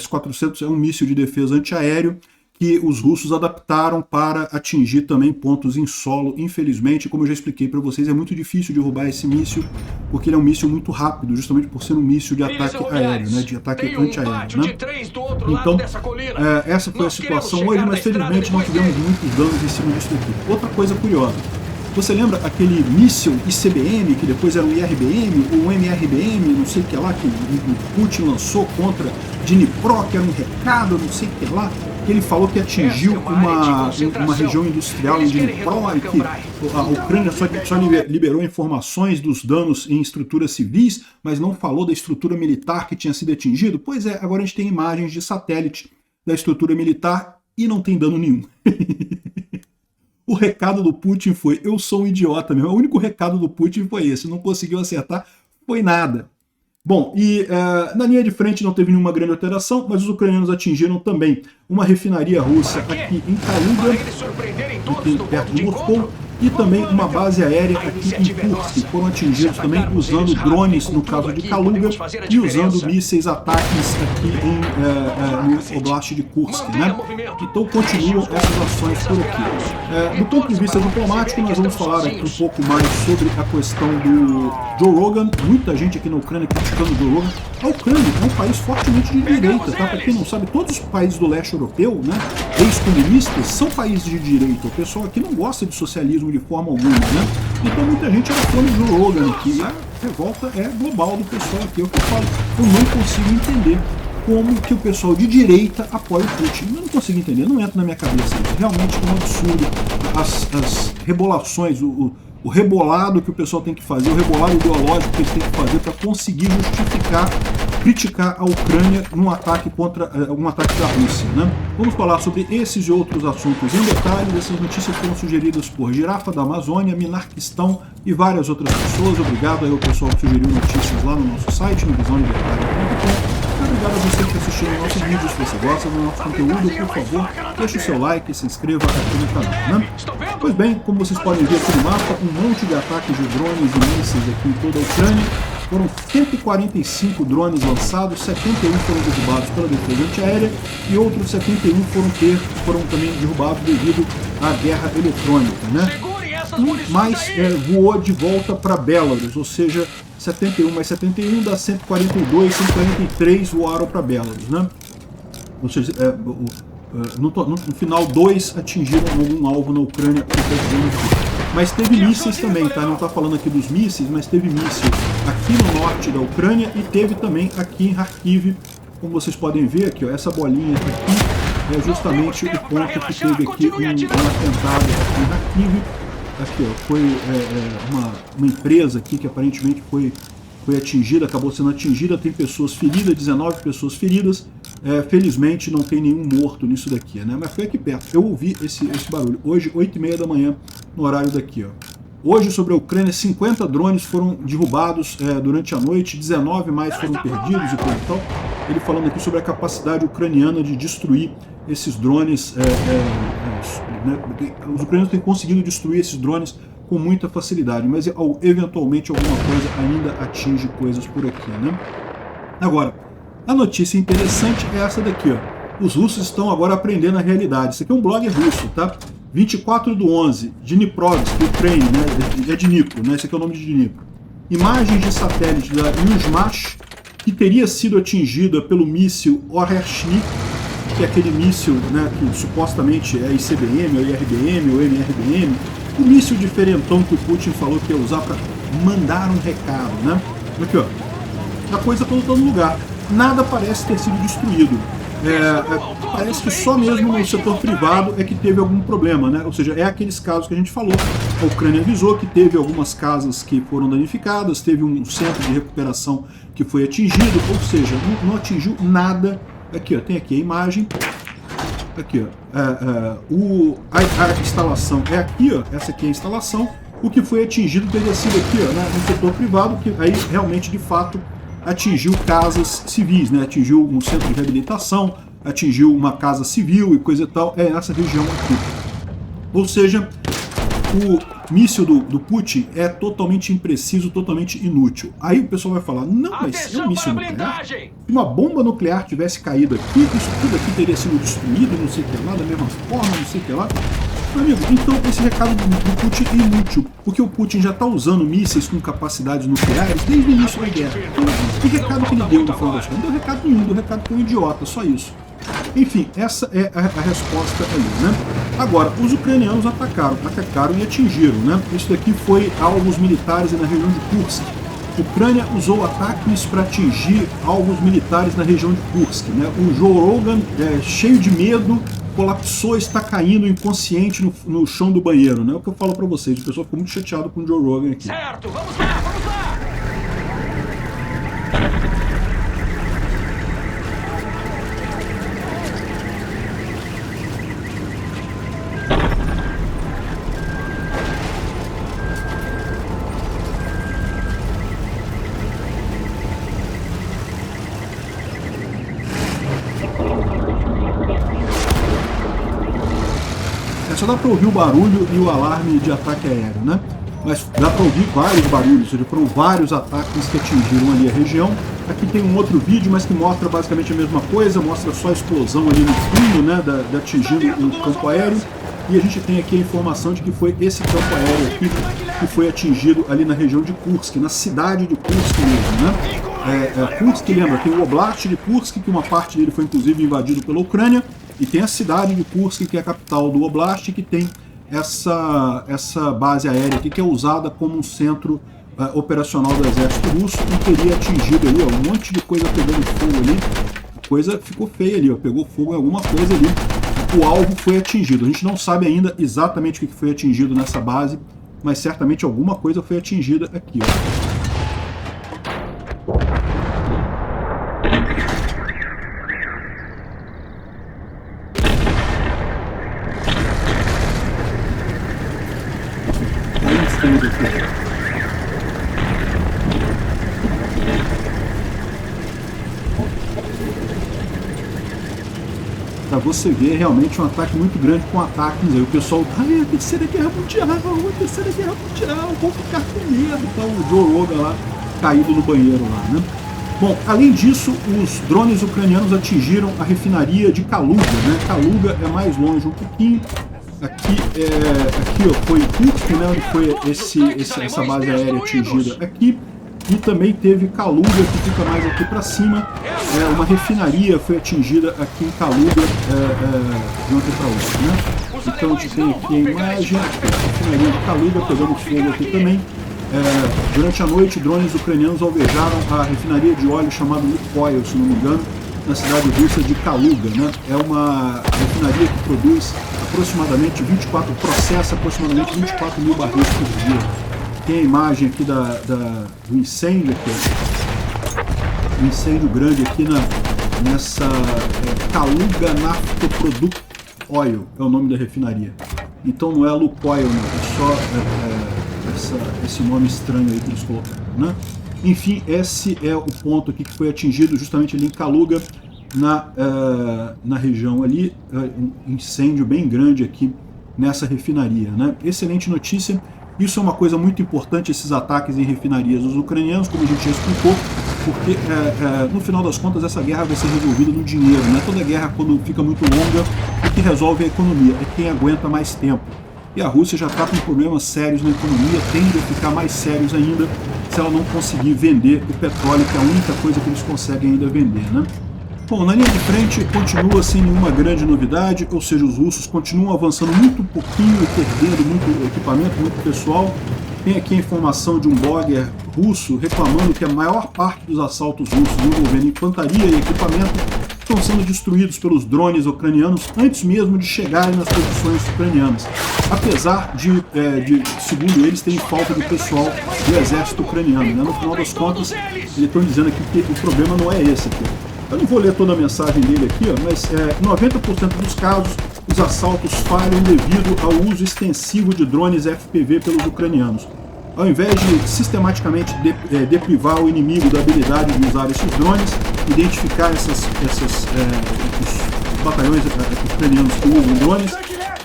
S-400 é um míssil de defesa antiaéreo que os russos adaptaram para atingir também pontos em solo. Infelizmente, como eu já expliquei para vocês, é muito difícil derrubar esse míssil, porque ele é um míssil muito rápido, justamente por ser um míssil de ataque aéreo, né, de ataque antiaéreo. Né? Então, essa foi a situação hoje, mas felizmente não tivemos muitos danos em cima disso aqui. Outra coisa curiosa, você lembra aquele míssil ICBM, que depois era o IRBM, ou MRBM, não sei o que lá, que o Putin lançou contra Dnipro, que era um recado, não sei o que lá, que ele falou que atingiu uma região industrial em Dnipro, e que a Ucrânia só liberou informações dos danos em estruturas civis, mas não falou da estrutura militar que tinha sido atingido? Pois é, agora a gente tem imagens de satélite da estrutura militar e não tem dano nenhum. O recado do Putin foi: eu sou um idiota mesmo. O único recado do Putin foi esse, não conseguiu acertar, foi nada. Bom, e na linha de frente não teve nenhuma grande alteração, mas os ucranianos atingiram também uma refinaria russa aqui em Kaluga, aqui perto de Moscou, e também uma base aérea aqui em Kursk. Foram atingidos também usando drones, no caso de Kaluga, e usando mísseis ataques aqui no Oblast de Kursk, né? Então continuam essas ações por aqui. Do ponto de vista diplomático, nós vamos falar aqui um pouco mais sobre a questão do Joe Rogan. Muita gente aqui na Ucrânia criticando o Joe Rogan. A Ucrânia é um país fortemente de direita, tá? Para quem não sabe, todos os países do leste europeu, né, ex-comunistas, são países de direita. O pessoal aqui não gosta de socialismo de forma alguma, né? Então muita gente era fã do Joe Rogan aqui. A revolta é global do pessoal aqui. É o que eu falo. Eu não consigo entender como que o pessoal de direita apoia o Putin. Eu não consigo entender, não entra na minha cabeça. Realmente é um absurdo. As rebolações, o rebolado que o pessoal tem que fazer, o rebolado ideológico que eles têm que fazer para conseguir justificar, criticar a Ucrânia num ataque contra um ataque da Rússia, né? Vamos falar sobre esses e outros assuntos em detalhes. Essas notícias foram sugeridas por Girafa da Amazônia, Minarquistão e várias outras pessoas. Obrigado aí ao pessoal que sugeriu notícias lá no nosso site, no visãolibertaria.com. Obrigado a você que assistiu ao nosso vídeo. Se você gosta do nosso conteúdo, por favor, deixe o seu like e se inscreva aqui no canal, né? Pois bem, como vocês podem ver aqui no mapa, um monte de ataques de drones e mísseis aqui em toda a Ucrânia. Foram 145 drones lançados, 71 foram derrubados pela defesa antiaérea e outros 71 foram também derrubados devido à guerra eletrônica, né? Mais voou de volta para Belarus, ou seja, 71 mais 71 dá 142, 143 voaram para Belarus, né? Ou seja, no final, 2 atingiram algum alvo na Ucrânia. Mas teve mísseis também, tá? Não está falando aqui dos mísseis, mas teve míssil aqui no norte da Ucrânia e teve também aqui em Kharkiv. Como vocês podem ver aqui, ó, essa bolinha aqui é justamente o ponto que teve aqui um atentado aqui em Kharkiv. Aqui, ó, foi uma empresa aqui que aparentemente foi atingida, acabou sendo atingida, tem pessoas feridas, 19 pessoas feridas. Felizmente não tem nenhum morto nisso daqui, né? Mas foi aqui perto. Eu ouvi esse barulho. Hoje, 8h30 da manhã, no horário daqui, ó. Hoje, sobre a Ucrânia, 50 drones foram derrubados durante a noite, 19 mais foram perdidos e coisa e tal. Ele falando aqui sobre a capacidade ucraniana de destruir esses drones. Né? Os ucranianos têm conseguido destruir esses drones com muita facilidade, mas eventualmente alguma coisa ainda atinge coisas por aqui, né? Agora, a notícia interessante é essa daqui, ó. Os russos estão agora aprendendo a realidade. Isso aqui é um blog russo, tá? 24/11, Dniprovsk, Ucrânia, né? É Dnipro, né? Esse aqui é o nome de Dnipro. Imagens de satélite da Yuzhmash, que teria sido atingida pelo míssil Oresnik, que é aquele míssil, né, que supostamente é ICBM, ou IRBM, ou MRBM, o míssil diferentão que o Putin falou que ia usar para mandar um recado, né? Aqui, ó. A coisa toda está no lugar. Nada parece ter sido destruído. Parece que só mesmo no setor privado é que teve algum problema, né? Ou seja, é aqueles casos que a gente falou. A Ucrânia avisou que teve algumas casas que foram danificadas, teve um centro de recuperação que foi atingido, ou seja, não atingiu nada. Aqui, ó, tem aqui a imagem. Aqui, ó, a instalação é aqui, ó, essa aqui é a instalação. O que foi atingido teria sido aqui, ó, no setor privado, que aí realmente, de fato, atingiu casas civis, né? Atingiu um centro de reabilitação, atingiu uma casa civil e coisa e tal, é essa região aqui. Ou seja, míssil do Putin é totalmente impreciso, totalmente inútil. Aí o pessoal vai falar, não, mas é um míssil nuclear. Se uma bomba nuclear tivesse caído aqui, isso tudo aqui teria sido destruído, não sei o que lá, da mesma forma, não sei o que lá. Meu amigo, então esse recado do Putin é inútil, porque o Putin já está usando mísseis com capacidades nucleares desde o início da guerra. Então, que recado que ele deu no final das contas? Não deu recado nenhum, deu recado que é um idiota, só isso. Enfim, essa é a resposta ali, né? Agora, os ucranianos atacaram e atingiram, né? Isso daqui foi alvos militares na região de Kursk. A Ucrânia usou ataques para atingir alvos militares na região de Kursk, né? O Joe Rogan, cheio de medo, colapsou, está caindo inconsciente no chão do banheiro, né? É o que eu falo para vocês, o pessoal ficou muito chateado com o Joe Rogan aqui. Certo, vamos lá, vamos lá! Só dá para ouvir o barulho e o alarme de ataque aéreo, né? Mas dá para ouvir vários barulhos, ou seja, foram vários ataques que atingiram ali a região. Aqui tem um outro vídeo, mas que mostra basicamente a mesma coisa, mostra só a explosão ali no fundo, né, de atingindo o campo aéreo. E a gente tem aqui a informação de que foi esse campo aéreo aqui que foi atingido ali na região de Kursk, na cidade de Kursk mesmo, né? Kursk, lembra, tem o Oblast de Kursk, que uma parte dele foi inclusive invadido pela Ucrânia, e tem a cidade de Kursk, que é a capital do Oblast, que tem essa base aérea aqui, que é usada como um centro operacional do exército russo, e teria atingido ali, ó, um monte de coisa pegando fogo ali. A coisa ficou feia ali, ó, pegou fogo em alguma coisa ali. O alvo foi atingido. A gente não sabe ainda exatamente o que foi atingido nessa base, mas certamente alguma coisa foi atingida aqui, ó. Pra você ver realmente um ataque muito grande com ataques. Aí o pessoal, a terceira guerra mundial, vou ficar com medo. Então o Joe Rogan lá, caído no banheiro lá, né? Bom, além disso, os drones ucranianos atingiram a refinaria de Kaluga, né? Kaluga é mais longe um pouquinho. Aqui ó, foi Kursk, né, onde foi essa base aérea atingida aqui. E também teve Kaluga, que fica mais aqui para cima. Uma refinaria foi atingida aqui em Kaluga de ontem para hoje, né? Então a gente tem aqui a imagem, a refinaria de Kaluga pegando fogo aqui também. Durante a noite, drones ucranianos alvejaram a refinaria de óleo chamada Lukoil, se não me engano, na cidade russa de Kaluga, né? É uma refinaria que produz processa aproximadamente 24 mil barris por dia. Tem a imagem aqui do incêndio aqui, ó. Um incêndio grande aqui nessa Kaluga Naftoprodukt Oil, é o nome da refinaria. Então não é Lukoil, não, é só esse nome estranho aí que eles colocaram, né? Enfim, esse é o ponto aqui que foi atingido justamente ali em Kaluga, na região ali, um incêndio bem grande aqui nessa refinaria, né? Excelente notícia. Isso é uma coisa muito importante, esses ataques em refinarias dos ucranianos, como a gente já explicou, porque no final das contas essa guerra vai ser resolvida no dinheiro, né? Toda guerra, quando fica muito longa, o que resolve é a economia, é quem aguenta mais tempo. E a Rússia já está com problemas sérios na economia, tende a ficar mais sérios ainda se ela não conseguir vender o petróleo, que é a única coisa que eles conseguem ainda vender, né? Bom, na linha de frente continua sem nenhuma grande novidade, ou seja, os russos continuam avançando muito pouquinho e perdendo muito equipamento, muito pessoal. Tem aqui a informação de um blogger russo reclamando que a maior parte dos assaltos russos envolvendo infantaria e equipamento estão sendo destruídos pelos drones ucranianos antes mesmo de chegarem nas posições ucranianas. Apesar de segundo eles, terem falta de pessoal do exército ucraniano, né? No final das contas, eles estão dizendo aqui que o problema não é esse aqui. Eu não vou ler toda a mensagem dele aqui, ó, mas 90% dos casos os assaltos falham devido ao uso extensivo de drones FPV pelos ucranianos. Ao invés de sistematicamente deprivar o inimigo da habilidade de usar esses drones, identificar os batalhões ucranianos que usam drones,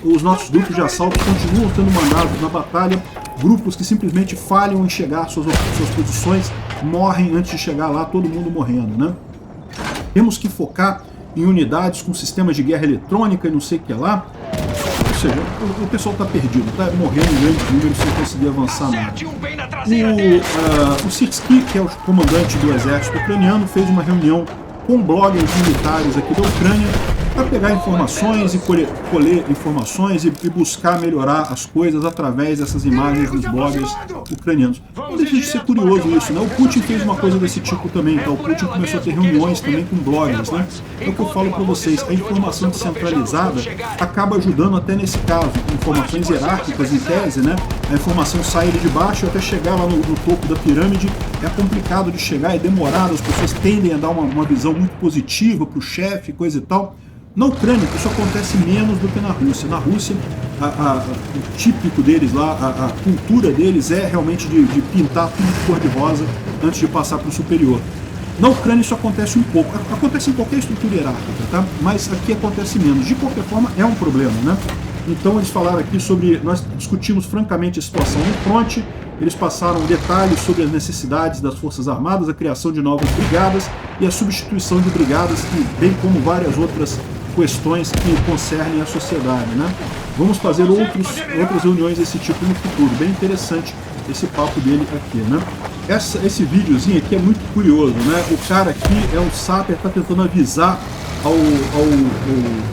os nossos grupos de assalto continuam sendo mandados na batalha, grupos que simplesmente falham em chegar às suas posições, morrem antes de chegar lá, todo mundo morrendo, né? Temos que focar em unidades com sistemas de guerra eletrônica e não sei o que lá. Ou seja, o pessoal está perdido, está morrendo em grandes números sem conseguir avançar nada. O Sirski, que é o comandante do exército ucraniano, fez uma reunião com bloggers militares aqui da Ucrânia para pegar informações e colher informações e buscar melhorar as coisas através dessas imagens dos bloggers ucranianos. Não deixa de ser curioso isso, né? O Putin fez uma coisa desse tipo também, tá? O Putin começou a ter reuniões também com bloggers, né? É o que eu falo para vocês, a informação descentralizada acaba ajudando até nesse caso, informações hierárquicas em tese, né? A informação sai de baixo até chegar lá no topo da pirâmide, é complicado de chegar, é demorado, as pessoas tendem a dar uma visão muito positiva para o chefe, coisa e tal. Na Ucrânia, isso acontece menos do que na Rússia. Na Rússia, o típico deles lá, a cultura deles é realmente de pintar tudo de cor-de-rosa antes de passar para o superior. Na Ucrânia isso acontece um pouco. Acontece em qualquer estrutura hierárquica, tá? Mas aqui acontece menos. De qualquer forma, é um problema, né? Então eles falaram aqui sobre... Nós discutimos francamente a situação no fronte. Eles passaram detalhes sobre as necessidades das Forças Armadas, a criação de novas brigadas e a substituição de brigadas, bem como várias outras questões que concernem a sociedade, né? Vamos fazer outras reuniões desse tipo no futuro. Bem interessante esse papo dele aqui, né? Esse videozinho aqui é muito curioso, né? O cara aqui é um Sapper, tá tentando avisar ao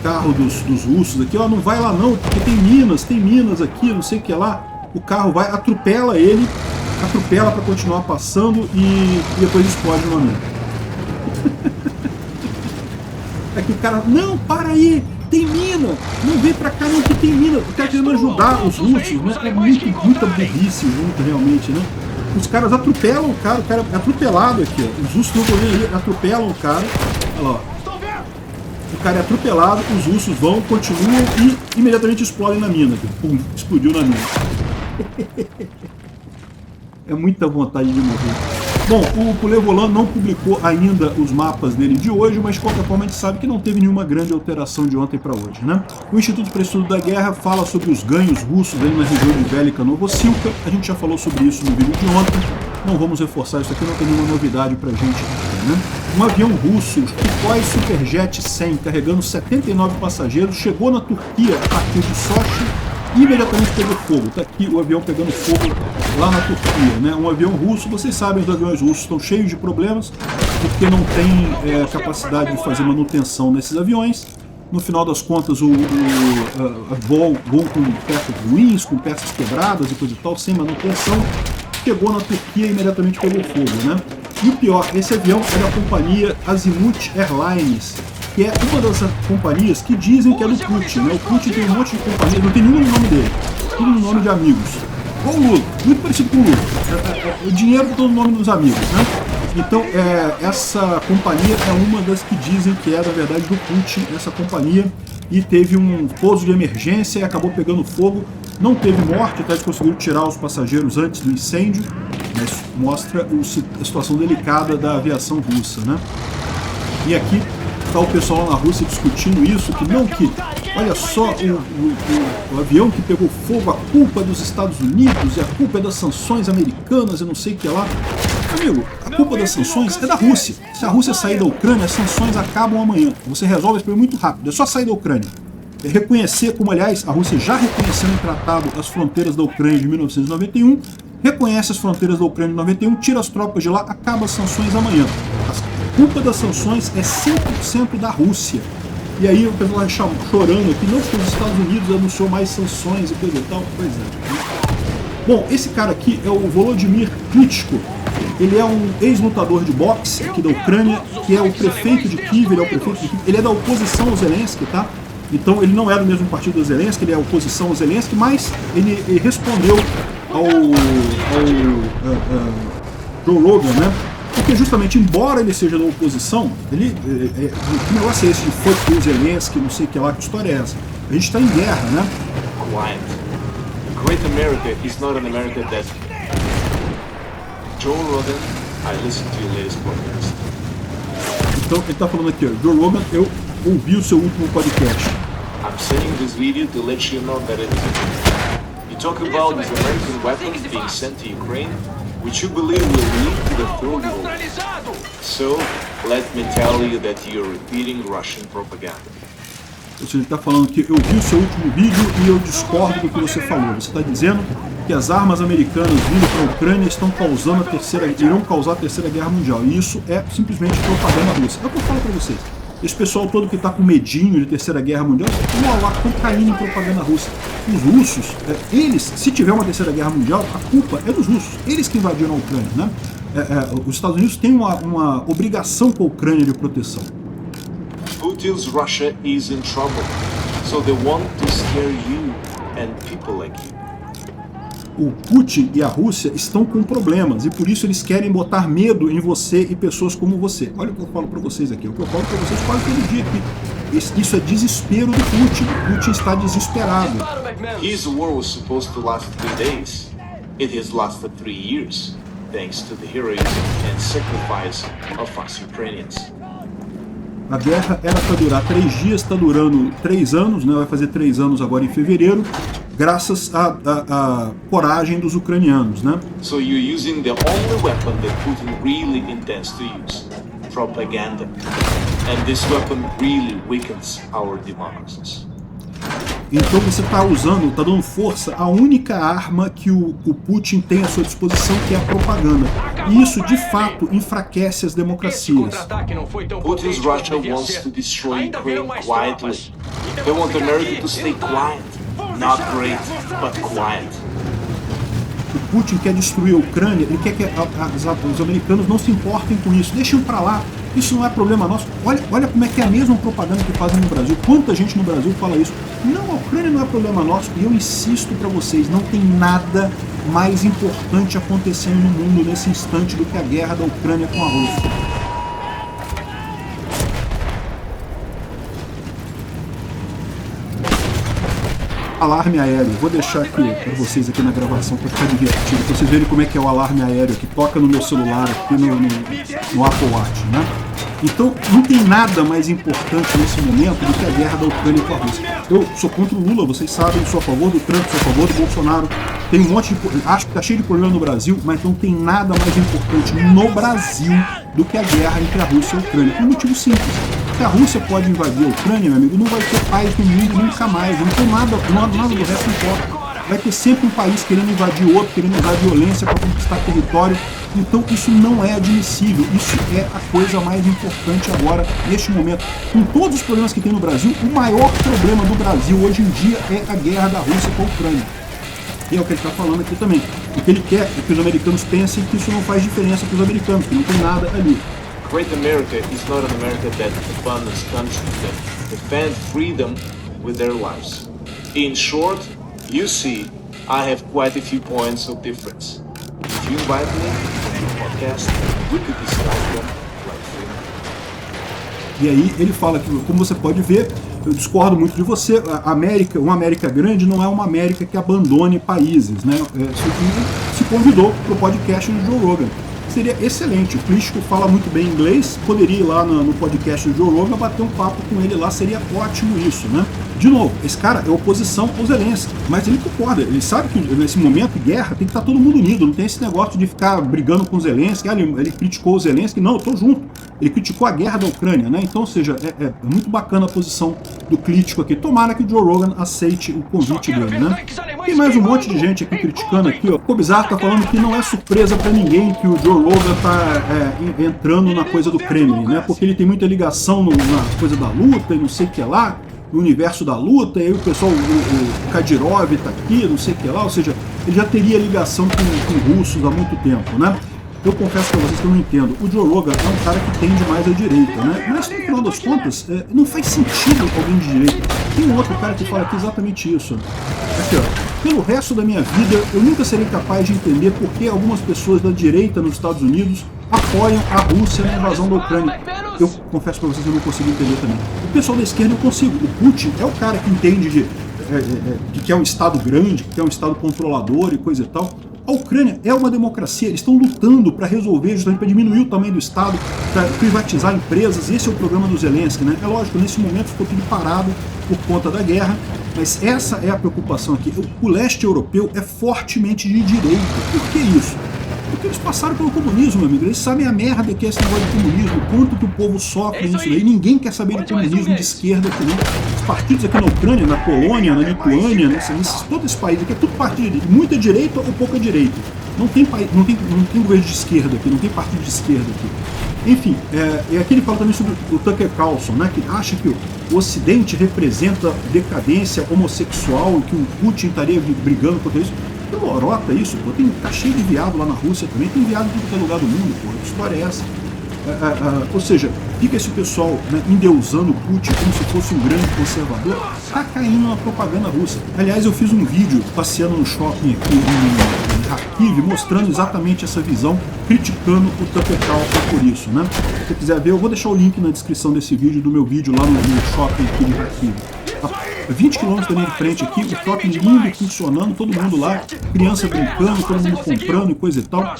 carro dos russos aqui, ó, não vai lá não, porque tem minas aqui, não sei o que lá. O carro vai, atropela ele, atropela para continuar passando e depois explode no momento. É que o cara, não, para aí, tem mina, não vem pra cá não que tem mina. O cara querendo ajudar os russos, né? É muita burrice junto realmente, né? Os caras atropelam o cara é atropelado aqui, ó. Os russos não estão vendo ali, atropelam o cara, olha lá, ó. O cara é atropelado, os russos vão, continuam e imediatamente explodem na mina. Pum, explodiu na mina. É muita vontade de morrer. Bom, o Pulevolan não publicou ainda os mapas dele de hoje, mas de qualquer forma a gente sabe que não teve nenhuma grande alteração de ontem para hoje, né? O Instituto para Estudo da Guerra fala sobre os ganhos russos ali na região de Vélica Novossilka. A gente já falou sobre isso no vídeo de ontem. Não vamos reforçar isso aqui, não tem nenhuma novidade pra gente aqui, né? Um avião russo, Sukhoi Superjet 100, carregando 79 passageiros, chegou na Turquia a partir de Sochi e imediatamente pegou fogo. Tá aqui o avião pegando fogo lá na Turquia, né? Um avião russo, vocês sabem, os aviões russos estão cheios de problemas porque não tem capacidade de fazer manutenção nesses aviões. No final das contas, voam com peças ruins, com peças quebradas e coisa e tal, sem manutenção. Chegou na Turquia e imediatamente pegou fogo, né? E o pior, esse avião é da companhia Azimut Airlines, que é uma das companhias que dizem que é do Putin, né? O Putin tem um monte de companhias, não tem nenhum no nome dele, tudo no nome de amigos. Ou o Lula, muito parecido com o Lula. O dinheiro está no nome dos amigos, né? Então, essa companhia é uma das que dizem que é, na verdade, do Putin, essa companhia, e teve um pouso de emergência e acabou pegando fogo. Não teve morte, até eles conseguiram tirar os passageiros antes do incêndio, mas mostra a situação delicada da aviação russa, né? E aqui está o pessoal lá na Rússia discutindo isso, que não, que olha só, o avião que pegou fogo, a culpa é dos Estados Unidos, e a culpa é das sanções americanas e não sei o que lá. Amigo, a culpa das sanções é da Rússia. Se a Rússia sair da Ucrânia, as sanções acabam amanhã. Você resolve esse problema muito rápido, é só sair da Ucrânia. Reconhecer, como aliás a Rússia já reconheceu em tratado as fronteiras da Ucrânia de 1991, reconhece as fronteiras da Ucrânia de 91, tira as tropas de lá, acaba as sanções amanhã. A culpa das sanções é 100% da Rússia. E aí o pessoal está chorando aqui, não, porque os Estados Unidos anunciou mais sanções e coisa e tal. Pois é. Bom, esse cara aqui é o Volodymyr Klitschko. Ele é um ex-lutador de boxe aqui da Ucrânia, que é o prefeito de Kiev, ele é da oposição ao Zelensky, tá? Então ele não é do mesmo partido do Zelensky, ele é oposição ao Zelensky, mas ele respondeu ao Joe Rogan, né? Porque justamente, embora ele seja da oposição, o negócio é esse de fuck o Zelensky, não sei o que lá, que história é essa? A gente está em guerra, né? Quiet. Great America is not an America that... Joe Rogan, I listened to your latest podcast. Então ele está falando aqui, ó, Joe Rogan, eu ouvi o seu último podcast. I'm sending this video to let you know that it is a truth. You talk about these American weapons being sent to Ukraine, which you believe will lead to the third world. So, let me tell you that you're repeating Russian propaganda. Ou seja, ele está falando que eu vi o seu último vídeo e eu discordo do que você falou. Você está dizendo que as armas americanas vindo para a Ucrânia irão causar a terceira guerra mundial. E isso é simplesmente propaganda russa. É o que eu falo para vocês. Esse pessoal todo que está com medinho de terceira guerra mundial, estão caindo em propaganda russa. Os russos, eles, se tiver uma terceira guerra mundial, a culpa é dos russos. Eles que invadiram a Ucrânia, né? Os Estados Unidos têm uma obrigação com a Ucrânia de proteção. Putin's Russia is in trouble, so they want to scare you and people like you. O Putin e a Rússia estão com problemas e por isso eles querem botar medo em você e pessoas como você. Olha o que eu falo para vocês aqui, o que eu falo para vocês quase todo dia aqui. Isso é desespero do Putin. O Putin está desesperado. His war was supposed to last 3 days. It has lasted 3 years, thanks to the heroism and sacrifice of us Ukrainians. A guerra era para durar 3 dias, está durando 3 anos, né? Vai fazer 3 anos agora em fevereiro, graças à coragem dos ucranianos, né? So you're using the only weapon that Putin really intends to use, propaganda. And this weapon really weakens our democracies. Então você está usando, está dando força à única arma que o Putin tem à sua disposição, que é a propaganda. E isso, de fato, enfraquece as democracias. Putin's Russia wants to destroy Ukraine quietly. They want America to stay quiet. Not great, but quiet. O Putin quer destruir a Ucrânia, ele quer que os americanos não se importem com isso. Deixem para lá. Isso não é problema nosso. Olha como é que é a mesma propaganda que fazem no Brasil. Quanta gente no Brasil fala isso. Não, a Ucrânia não é problema nosso. E eu insisto para vocês, não tem nada mais importante acontecendo no mundo nesse instante do que a guerra da Ucrânia com a Rússia. Alarme aéreo. Vou deixar aqui para vocês aqui na gravação para ficar divertido, para vocês verem como é que é o alarme aéreo que toca no meu celular aqui no Apple Watch, né? Então, não tem nada mais importante nesse momento do que a guerra da Ucrânia com a Rússia. Eu sou contra o Lula, vocês sabem, sou a favor do Trump, sou a favor do Bolsonaro. Tem um monte de... Acho que tá cheio de problema no Brasil, mas não tem nada mais importante no Brasil do que a guerra entre a Rússia e a Ucrânia. Por um motivo simples. Se a Rússia pode invadir a Ucrânia, meu amigo, não vai ter paz no mundo nunca mais. Não tem nada do resto importa. Vai ter sempre um país querendo invadir outro, querendo usar violência para conquistar território. Então isso não é admissível. Isso é a coisa mais importante agora, neste momento. Com todos os problemas que tem no Brasil, o maior problema do Brasil hoje em dia é a guerra da Rússia com a Ucrânia. E é o que ele está falando aqui também. O que ele quer é que os americanos pensem que isso não faz diferença para os americanos, que não tem nada ali. Great America is not an America that abandons countries that defend freedom with their lives. In short, you see, I have quite a few points of difference. If you invite me on your podcast, we could discuss them like freedom. E aí ele fala que, como você pode ver, eu discordo muito de você, uma América grande não é uma América que abandone países, né? Se convidou para o podcast do Joe Rogan. Seria excelente, o Klitschko fala muito bem inglês, poderia ir lá no podcast do Joe Rogan, bater um papo com ele lá, seria ótimo isso, né? De novo, esse cara é oposição ao Zelensky, mas ele concorda, ele sabe que nesse momento de guerra tem que estar todo mundo unido, não tem esse negócio de ficar brigando com o Zelensky, ele criticou o Zelensky, não, eu tô junto, ele criticou a guerra da Ucrânia, né? Então, ou seja, é muito bacana a posição do Klitschko aqui, tomara que o Joe Rogan aceite o convite dele, né? Tem mais um monte de gente aqui criticando aqui, ó. O Kobzar tá falando que não é surpresa pra ninguém que o Joe Rogan tá entrando na coisa do Kremlin, né? Porque ele tem muita ligação na coisa da luta e não sei o que lá, no universo da luta, e aí o pessoal, o Kadyrov tá aqui, não sei o que lá, ou seja, ele já teria ligação com russos há muito tempo, né? Eu confesso pra vocês que eu não entendo. O Joe Rogan é um cara que tende mais à direita, né? Mas no final das contas, não faz sentido alguém de direita. Tem um outro cara que fala aqui exatamente isso. Aqui, ó. Pelo resto da minha vida, eu nunca serei capaz de entender por que algumas pessoas da direita nos Estados Unidos apoiam a Rússia na invasão da Ucrânia. Eu confesso pra vocês que eu não consigo entender também. O pessoal da esquerda eu consigo. O Putin é o cara que entende que é um Estado grande, que é um Estado controlador e coisa e tal. A Ucrânia é uma democracia, eles estão lutando para resolver, justamente para diminuir o tamanho do Estado, para privatizar empresas, esse é o programa do Zelensky, né? É lógico, nesse momento ficou tudo parado por conta da guerra, mas essa é a preocupação aqui. O leste europeu é fortemente de direita. Por que isso? Porque eles passaram pelo comunismo, meu amigo. Eles sabem a merda que é esse negócio de comunismo, quanto que o povo sofre nisso daí. Ninguém quer saber de comunismo de esquerda aqui, não. Os partidos aqui na Ucrânia, na Polônia, na Lituânia, todo esse país aqui é tudo partido de muita direita ou pouca direita. Não tem governo de esquerda aqui, não tem partido de esquerda aqui. Enfim, aqui ele fala também sobre o Tucker Carlson, né, que acha que o Ocidente representa decadência homossexual e que o Putin estaria brigando contra isso. Que lorota isso, pô. Tá cheio de viado lá na Rússia também, tem viado em todo lugar do mundo, pô. Que história é essa? Ou seja, fica esse pessoal, né, endeusando o Putin como se fosse um grande conservador, tá caindo na propaganda russa. Aliás, eu fiz um vídeo passeando no shopping aqui em Kharkiv, mostrando exatamente essa visão, criticando o Tucker Carlson por isso, né? Se você quiser ver, eu vou deixar o link na descrição desse vídeo, do meu vídeo lá no shopping aqui de Kharkiv. 20 km da minha frente aqui, o shopping lindo, funcionando, todo mundo lá, criança brincando, todo mundo comprando e coisa e tal.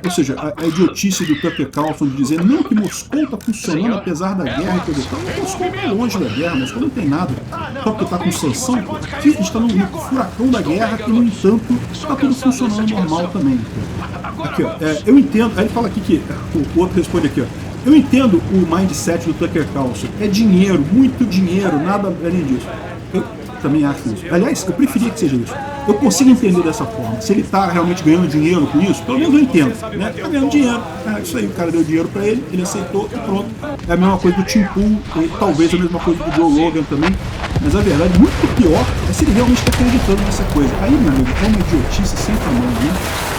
Ou seja, a idiotice do Tucker Carlson de dizer não, que Moscou está funcionando apesar da guerra e coisa e tal. Moscou está longe da guerra, Moscou não tem nada. Só porque está com sanção, a gente está no furacão da guerra e, no entanto, está tudo funcionando normal também. Aqui, ó, eu entendo, aí ele fala aqui que, o outro responde aqui, ó. Eu entendo o mindset do Tucker Carlson. É dinheiro, muito dinheiro, nada além disso. Eu também acho isso. Aliás, eu preferia que seja isso. Eu consigo entender dessa forma. Se ele está realmente ganhando dinheiro com isso, pelo menos eu entendo. Né? Está ganhando dinheiro. É isso aí, o cara deu dinheiro para ele, ele aceitou e pronto. É a mesma coisa do Tim Pool, talvez a mesma coisa do Joe Rogan também. Mas a verdade, muito pior, é se ele realmente está acreditando nessa coisa. Aí, meu amigo, é uma idiotice sem tamanho, né?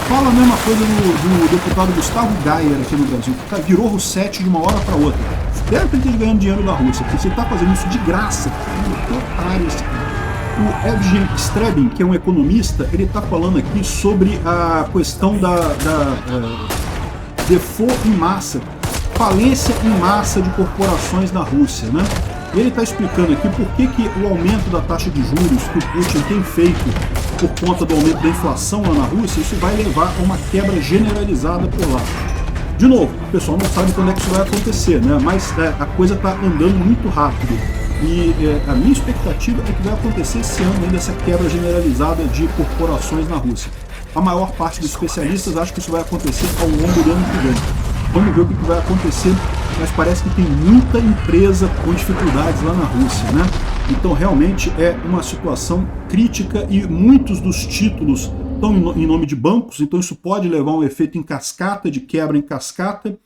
Fala a mesma coisa do deputado Gustavo Gayer aqui no Brasil, que virou Roussetti de uma hora para outra. Espero que ele esteja ganhando dinheiro da Rússia, porque você está fazendo isso de graça, cara, otário esse cara. O Evgen Strebin, que é um economista, ele está falando aqui sobre a questão da default em massa, falência em massa de corporações na Rússia, né? E ele está explicando aqui por que o aumento da taxa de juros que o Putin tem feito por conta do aumento da inflação lá na Rússia, isso vai levar a uma quebra generalizada por lá. De novo, o pessoal não sabe quando é que isso vai acontecer, né? Mas a coisa está andando muito rápido. E a minha expectativa é que vai acontecer esse ano ainda essa quebra generalizada de corporações na Rússia. A maior parte dos especialistas acha que isso vai acontecer ao longo do ano que vem. Vamos ver o que vai acontecer, mas parece que tem muita empresa com dificuldades lá na Rússia, né? Então realmente é uma situação crítica e muitos dos títulos estão em nome de bancos, então isso pode levar a um efeito em cascata, de quebra em cascata,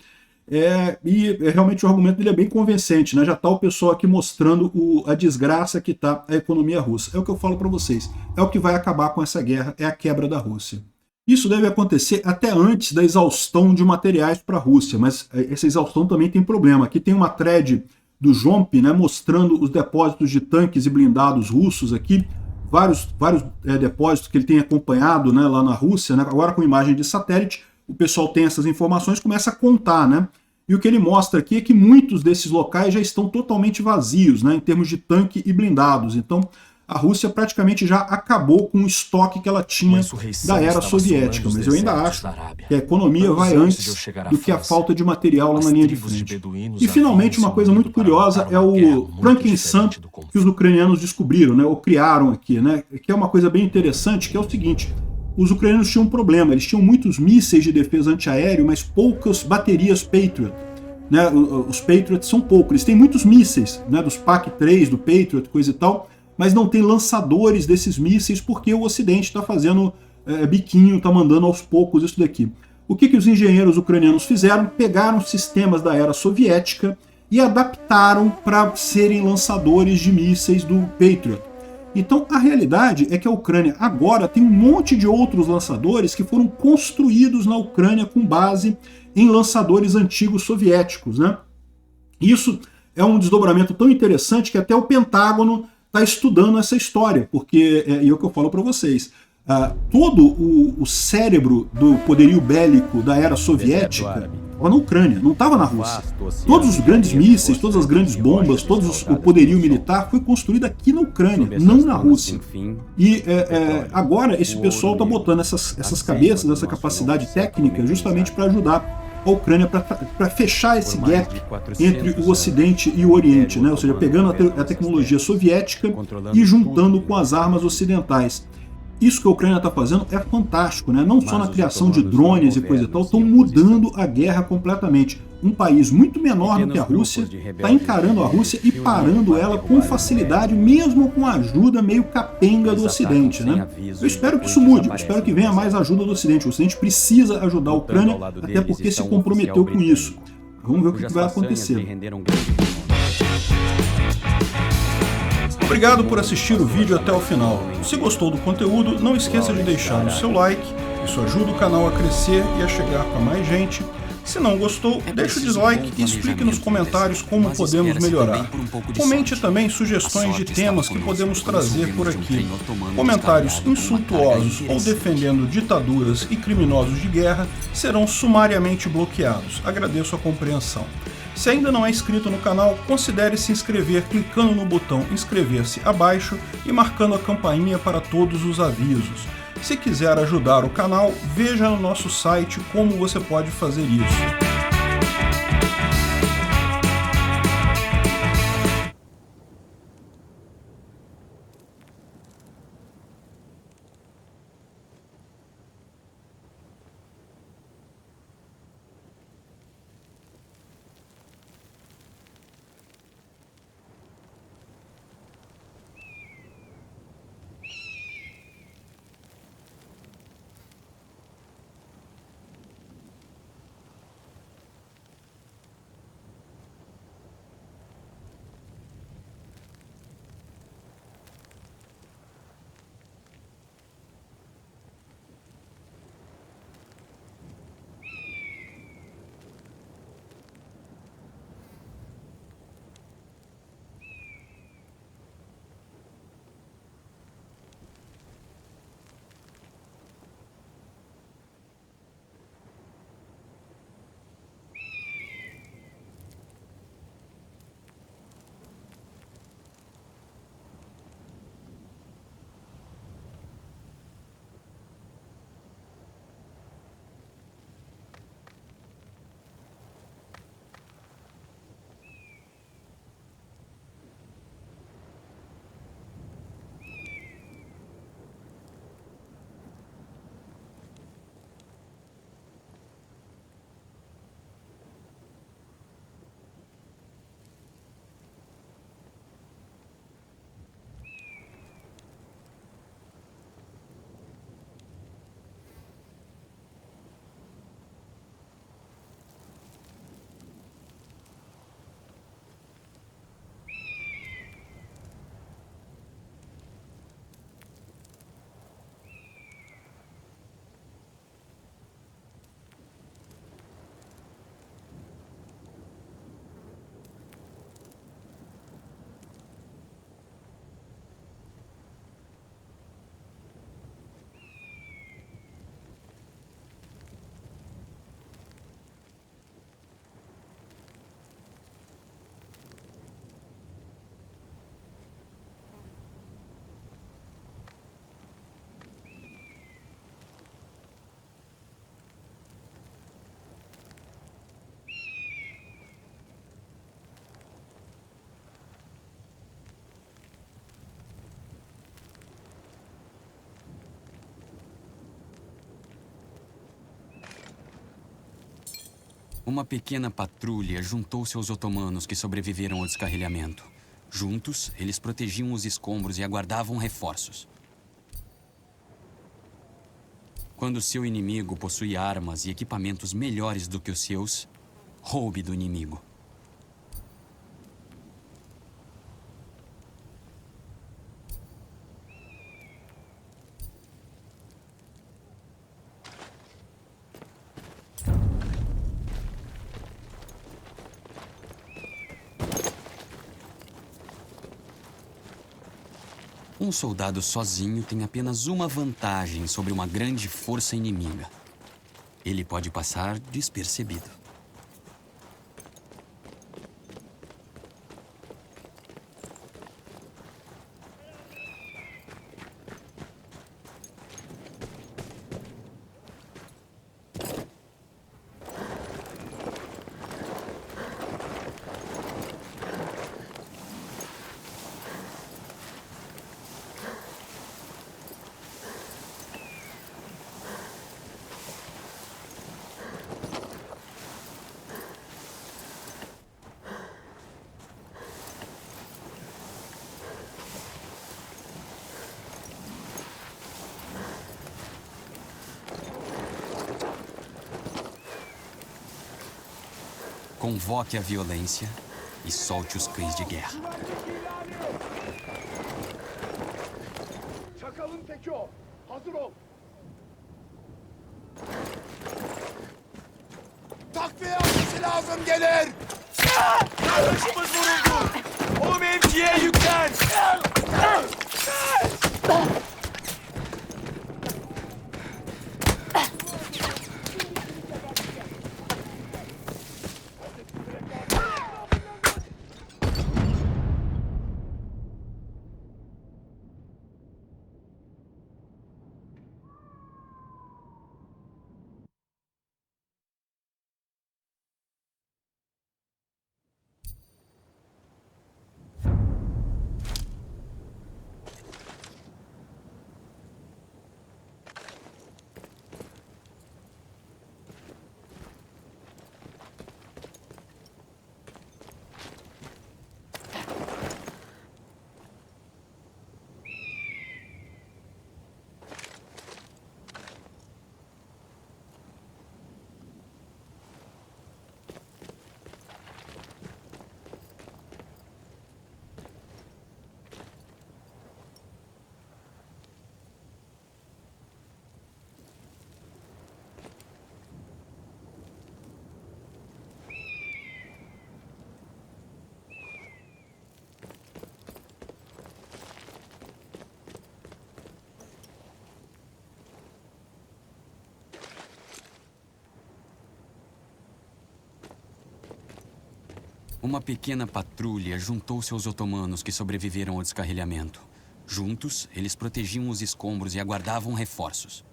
realmente o argumento dele é bem convincente, né? Já está o pessoal aqui mostrando a desgraça que está a economia russa. É o que eu falo para vocês, é o que vai acabar com essa guerra, é a quebra da Rússia. Isso deve acontecer até antes da exaustão de materiais para a Rússia, mas essa exaustão também tem problema. Aqui tem uma thread do Jomp, né, mostrando os depósitos de tanques e blindados russos aqui, vários depósitos que ele tem acompanhado, né, lá na Rússia, né, agora com imagem de satélite, o pessoal tem essas informações, começa a contar, né? E o que ele mostra aqui é que muitos desses locais já estão totalmente vazios, né, em termos de tanque e blindados. Então, a Rússia praticamente já acabou com o estoque que ela tinha da era soviética, mas eu ainda acho que a economia vai antes do que a falta de material lá na linha de frente. E finalmente uma coisa muito curiosa é o Frankenstein que os ucranianos descobriram, né, ou criaram aqui, né, que é uma coisa bem interessante, que é o seguinte: os ucranianos tinham um problema, eles tinham muitos mísseis de defesa antiaéreo, mas poucas baterias Patriot. Né, os Patriot são poucos, eles têm muitos mísseis, né, dos PAC-3, do Patriot, coisa e tal, mas não tem lançadores desses mísseis porque o Ocidente está fazendo biquinho, está mandando aos poucos isso daqui. O que os engenheiros ucranianos fizeram? Pegaram sistemas da era soviética e adaptaram para serem lançadores de mísseis do Patriot. Então a realidade é que a Ucrânia agora tem um monte de outros lançadores que foram construídos na Ucrânia com base em lançadores antigos soviéticos, né? Isso é um desdobramento tão interessante que até o Pentágono está estudando essa história, porque, e é o que eu falo para vocês, todo o cérebro do poderio bélico da era soviética estava na Ucrânia, não estava na Rússia. Todos os grandes mísseis, todas as grandes bombas, todo o poderio militar foi construído aqui na Ucrânia, não na Rússia. E agora esse pessoal está botando essas cabeças, essa capacidade técnica justamente para ajudar a Ucrânia, para fechar esse gap entre o Ocidente e o Oriente, né? Ou seja, pegando a tecnologia soviética e juntando com as armas ocidentais. Isso que a Ucrânia está fazendo é fantástico, né? Não só na criação de drones e coisa e tal, estão mudando a guerra completamente. Um país muito menor do que a Rússia está encarando a Rússia e parando ela com facilidade, mesmo com a ajuda meio capenga do Ocidente, né? Eu espero que isso mude, eu espero que venha mais ajuda do Ocidente. O Ocidente precisa ajudar a Ucrânia, até porque se comprometeu com isso. Vamos ver o que vai acontecer. Obrigado por assistir o vídeo até o final. Se gostou do conteúdo, não esqueça de deixar o seu like, isso ajuda o canal a crescer e a chegar para mais gente. Se não gostou, deixe o dislike e explique nos comentários como podemos melhorar. Comente também sugestões de temas que podemos trazer por aqui. Comentários insultuosos ou defendendo ditaduras e criminosos de guerra serão sumariamente bloqueados. Agradeço a compreensão. Se ainda não é inscrito no canal, considere se inscrever clicando no botão inscrever-se abaixo e marcando a campainha para todos os avisos. Se quiser ajudar o canal, veja no nosso site como você pode fazer isso. Uma pequena patrulha juntou-se aos otomanos que sobreviveram ao descarrilhamento. Juntos, eles protegiam os escombros e aguardavam reforços. Quando seu inimigo possui armas e equipamentos melhores do que os seus, roube do inimigo. Um soldado sozinho tem apenas uma vantagem sobre uma grande força inimiga. Ele pode passar despercebido. Convoque a violência e solte os cães de guerra. Çakalın teki o. Hazır ol. Takviye avcısı lazım gelir. Arkadaşımız vuruldu. O mevkiye yüklen. Uma pequena patrulha juntou-se aos otomanos que sobreviveram ao descarrilhamento. Juntos, eles protegiam os escombros e aguardavam reforços.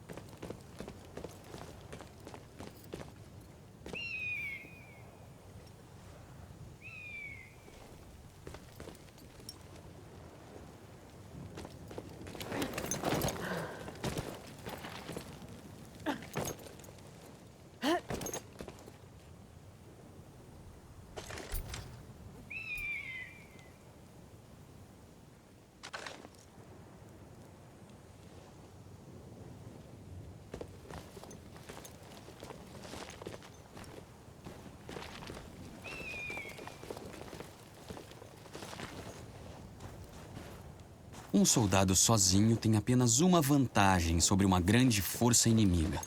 Um soldado sozinho tem apenas uma vantagem sobre uma grande força inimiga.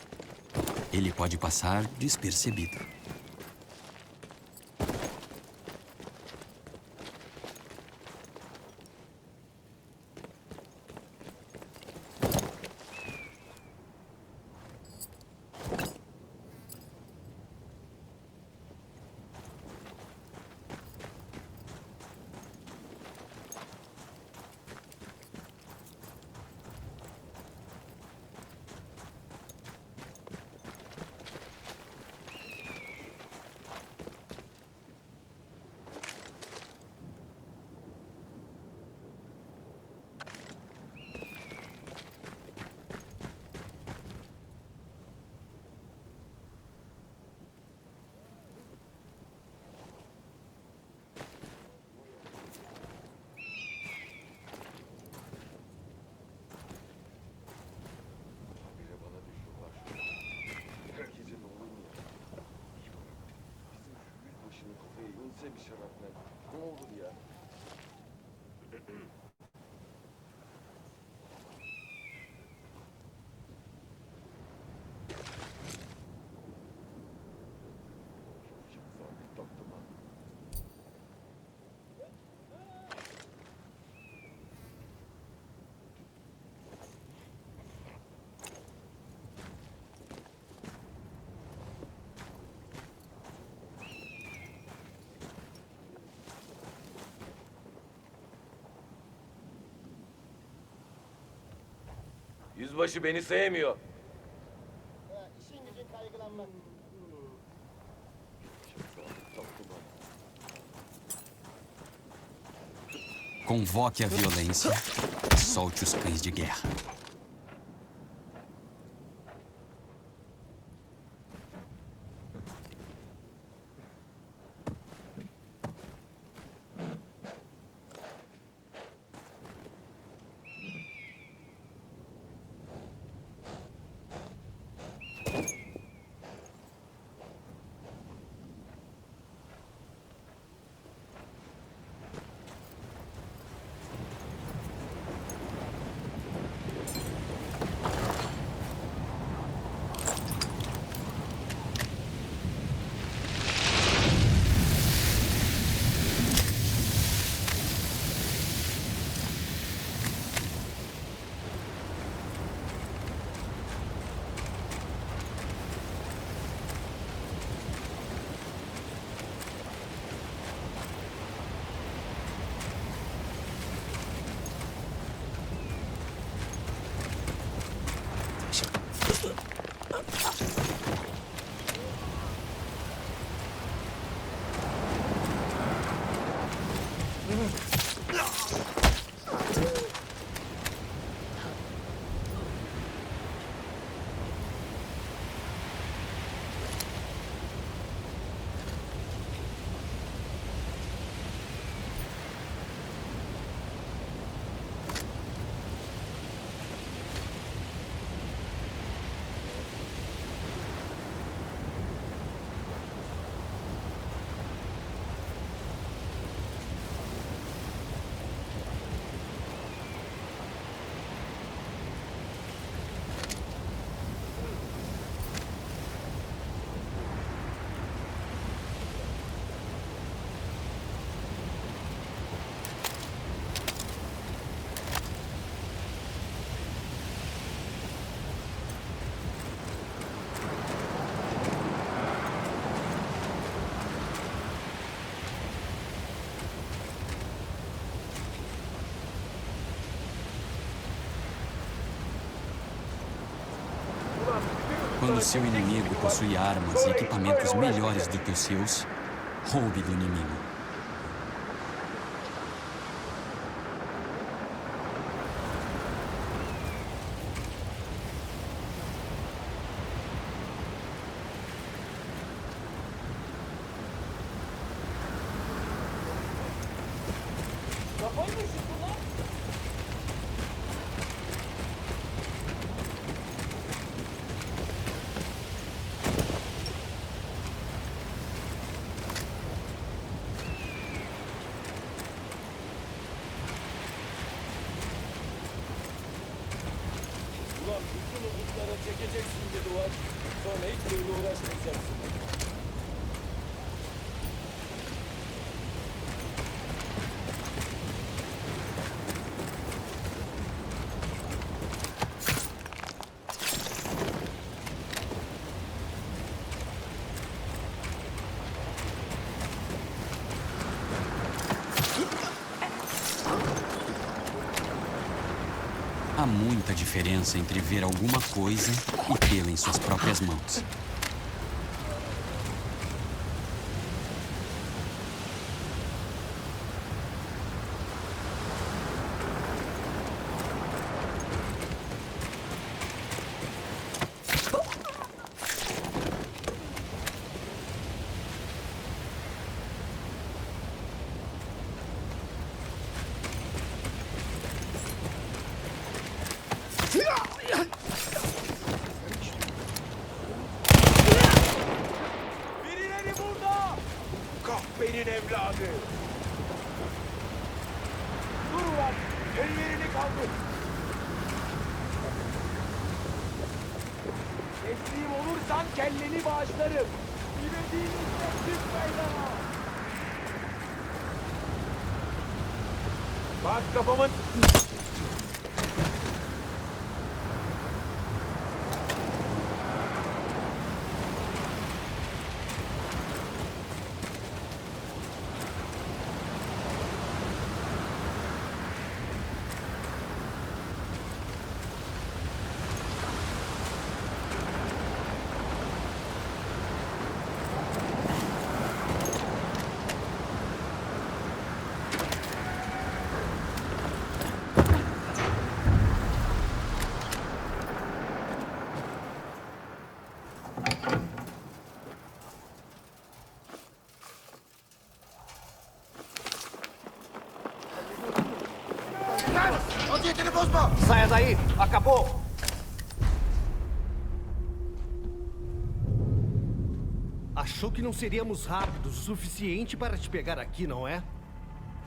Ele pode passar despercebido. Bir şarapnel. Ne olur ya? Yüzbaşı beni sevmiyor. İşin gücün kaygılanmak. Convoque a violência e solte os cães de guerra. Quando seu inimigo possui armas e equipamentos melhores do que os seus, roube do inimigo. Ulan bütün umutlara çekeceksin bir duvar. Sonra hiç böyle uğraşmayacaksın. Há muita diferença entre ver alguma coisa e tê-la em suas próprias mãos. Birileri burada! Kahpenin evladı! Dur ulan! Ellerini kaldır! Teslim olursan kelleni bağışlarım! Dilediğinizde çık meydana! Bak kafamın... Saia daí! Acabou! Achou que não seríamos rápidos o suficiente para te pegar aqui, não é?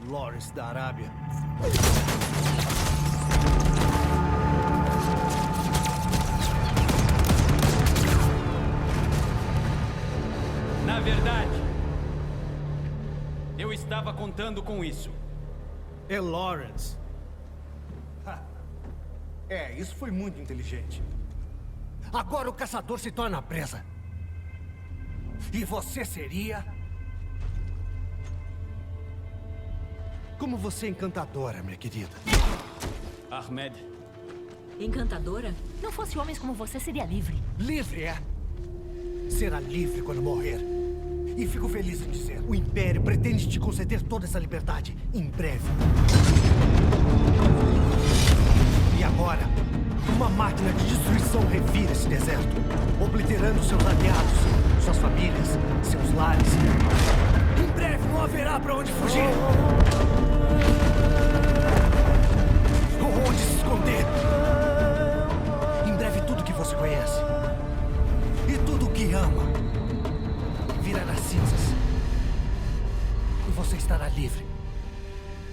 Lawrence da Arábia. Na verdade, eu estava contando com isso. É Lawrence. É, isso foi muito inteligente. Agora o caçador se torna presa. E você seria... Como você é encantadora, minha querida. Ahmed, Encantadora? Não fosse homens como você, seria livre. Livre, é? Será livre quando morrer. E fico feliz em dizer, o Império pretende te conceder toda essa liberdade em breve. E agora, uma máquina de destruição revira esse deserto, obliterando seus aliados, suas famílias, seus lares. Em breve não haverá pra onde fugir. Ou onde se esconder. Em breve tudo que você conhece e tudo que ama virará cinzas. E você estará livre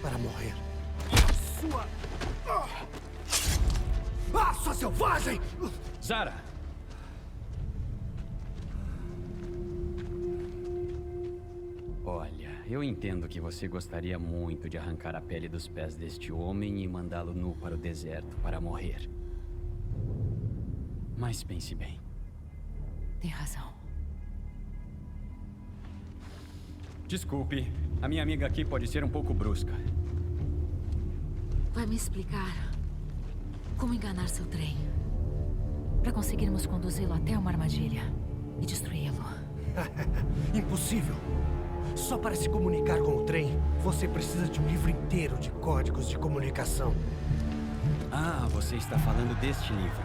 para morrer. Sua selvagem! Zara! Olha, eu entendo que você gostaria muito de arrancar a pele dos pés deste homem e mandá-lo nu para o deserto para morrer. Mas pense bem. Tem razão. Desculpe, a minha amiga aqui pode ser um pouco brusca. Vai me explicar como enganar seu trem para conseguirmos conduzi-lo até uma armadilha e destruí-lo. Impossível. Só para se comunicar com o trem, você precisa de um livro inteiro de códigos de comunicação. Ah, você está falando deste livro.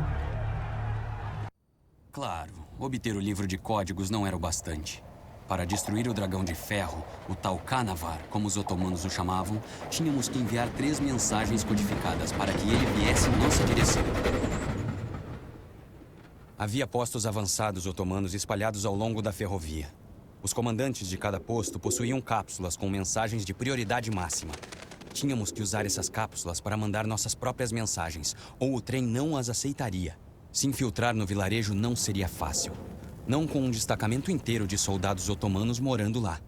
Claro, obter o livro de códigos não era o bastante. Para destruir o dragão de ferro, o tal Canavar, como os otomanos o chamavam, tínhamos que enviar 3 mensagens codificadas para que ele viesse em nossa direção. Havia postos avançados otomanos espalhados ao longo da ferrovia. Os comandantes de cada posto possuíam cápsulas com mensagens de prioridade máxima. Tínhamos que usar essas cápsulas para mandar nossas próprias mensagens, ou o trem não as aceitaria. Se infiltrar no vilarejo não seria fácil. Não com um destacamento inteiro de soldados otomanos morando lá.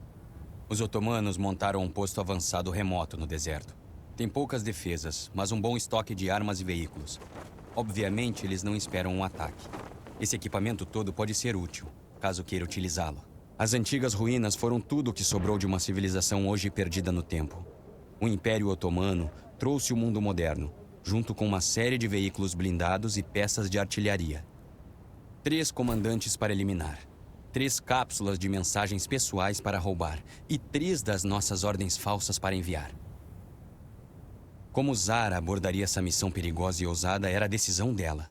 Os otomanos montaram um posto avançado remoto no deserto. Tem poucas defesas, mas um bom estoque de armas e veículos. Obviamente, eles não esperam um ataque. Esse equipamento todo pode ser útil, caso queira utilizá-lo. As antigas ruínas foram tudo o que sobrou de uma civilização hoje perdida no tempo. O Império Otomano trouxe o mundo moderno, junto com uma série de veículos blindados e peças de artilharia. 3 comandantes para eliminar, 3 cápsulas de mensagens pessoais para roubar e 3 das nossas ordens falsas para enviar. Como Zara abordaria essa missão perigosa e ousada era a decisão dela.